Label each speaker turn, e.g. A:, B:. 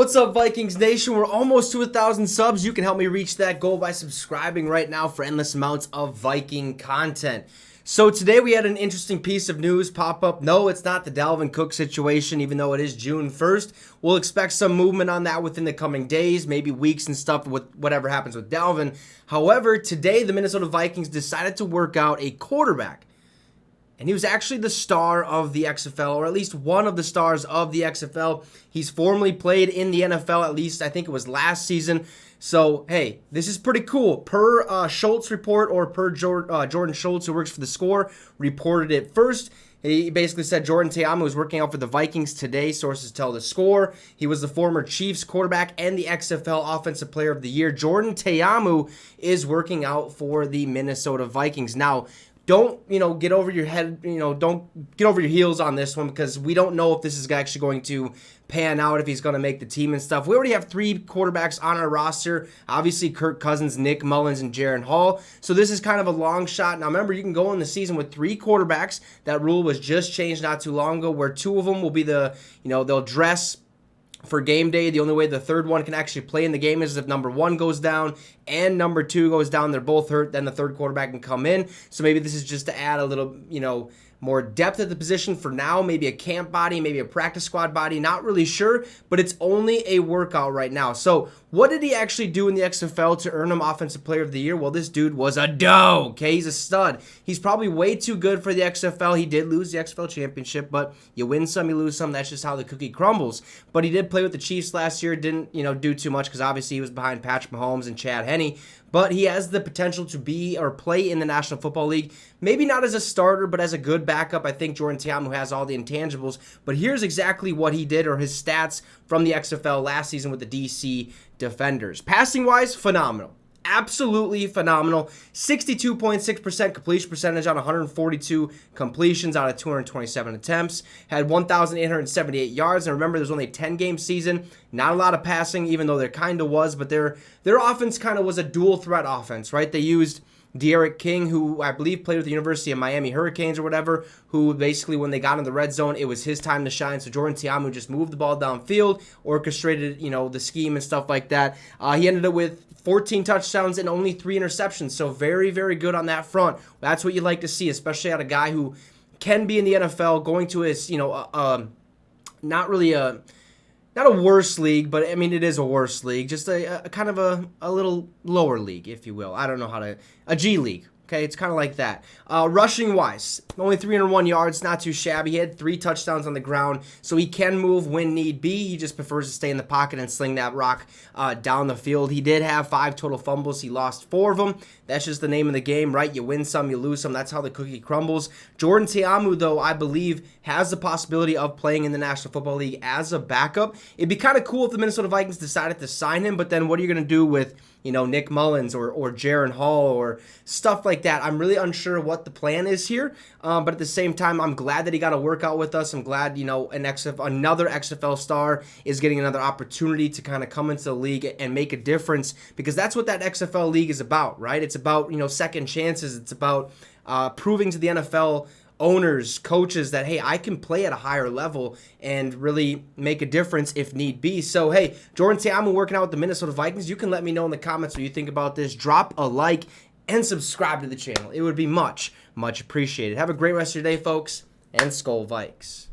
A: What's up, Vikings Nation? We're almost to 1,000 subs. You can help me reach that goal by subscribing right now for endless amounts of Viking content. So today we had an interesting piece of news pop up. No, it's not the Dalvin Cook situation, even though it is June 1st. We'll expect some movement on that within the coming days, maybe weeks and stuff with whatever happens with Dalvin. However, today the Minnesota Vikings decided to work out a quarterback. And he was actually the star of the XFL, or at least one of the stars of the XFL. He's formerly played in the NFL, at least I think it was last season. So, hey, this is pretty cool. Per Schultz report, or per Jordan Schultz, who works for The Score, reported it first. He basically said Jordan Ta'amu was working out for the Vikings today, sources tell The Score. He was the former Chiefs quarterback and the XFL Offensive Player of the Year. Jordan Ta'amu is working out for the Minnesota Vikings. Now, don't, get over your head, don't get over your heels on this one, because we don't know if this is actually going to pan out, if he's going to make the team and stuff. We already have 3 quarterbacks on our roster. Obviously, Kirk Cousins, Nick Mullins, and Jaren Hall. So this is kind of a long shot. Now, remember, you can go in the season with 3 quarterbacks. That rule was just changed not too long ago, where 2 of them will be they'll dress for game day. The only way the third one can actually play in the game is if number 1 goes down and number 2 goes down. They're both hurt. Then the third quarterback can come in. So maybe this is just to add a little, more depth at the position for now. Maybe a camp body, maybe a practice squad body. Not really sure, but it's only a workout right now. So what did he actually do in the XFL to earn him Offensive Player of the Year? Well, this dude was a doe, okay? He's a stud. He's probably way too good for the XFL. He did lose the XFL championship, but you win some, you lose some. That's just how the cookie crumbles. But he did play with the Chiefs last year. Didn't, do too much, because obviously he was behind Patrick Mahomes and Chad Henne. But he has the potential to be or play in the National Football League. Maybe not as a starter, but as a good backup. I think Jordan Ta'amu has all the intangibles. But here's exactly what he did, or his stats from the XFL last season with the DC Defenders. Passing-wise, phenomenal. Absolutely phenomenal. 62.6% completion percentage on 142 completions out of 227 attempts. Had 1,878 yards. And remember, there's only a 10-game season. Not a lot of passing, even though there kind of was. But their offense kind of was a dual-threat offense, right? They used De'Aaron King, who I believe played with the University of Miami Hurricanes or whatever, who basically when they got in the red zone, it was his time to shine. So Jordan Ta'amu just moved the ball downfield, orchestrated, the scheme and stuff like that. He ended up with 14 touchdowns and only 3 interceptions. So very, very good on that front. That's what you like to see, especially out of a guy who can be in the NFL, going to his, not really not a worse league, but I mean, it is a worse league. Just a kind of a little lower league, if you will. I don't know how to... A G League. Okay, it's kind of like that. Rushing-wise, only 301 yards, not too shabby. He had 3 touchdowns on the ground, so he can move when need be. He just prefers to stay in the pocket and sling that rock down the field. He did have 5 total fumbles. He lost 4 of them. That's just the name of the game, right? You win some, you lose some. That's how the cookie crumbles. Jordan Ta'amu, though, I believe, has the possibility of playing in the National Football League as a backup. It'd be kind of cool if the Minnesota Vikings decided to sign him, but then what are you going to do with Nick Mullins or Jaren Hall or stuff like that? I'm really unsure what the plan is here, but at the same time, I'm glad that he got a workout with us. I'm glad, another XFL star is getting another opportunity to kind of come into the league and make a difference, because that's what that XFL league is about, right? It's about, second chances. It's about proving to the NFL owners, coaches that, hey, I can play at a higher level and really make a difference if need be. So, hey, Jordan Ta'amu working out with the Minnesota Vikings. You can let me know in the comments what you think about this. Drop a like and subscribe to the channel. It would be much, much appreciated. Have a great rest of your day, folks, and Skol Vikes.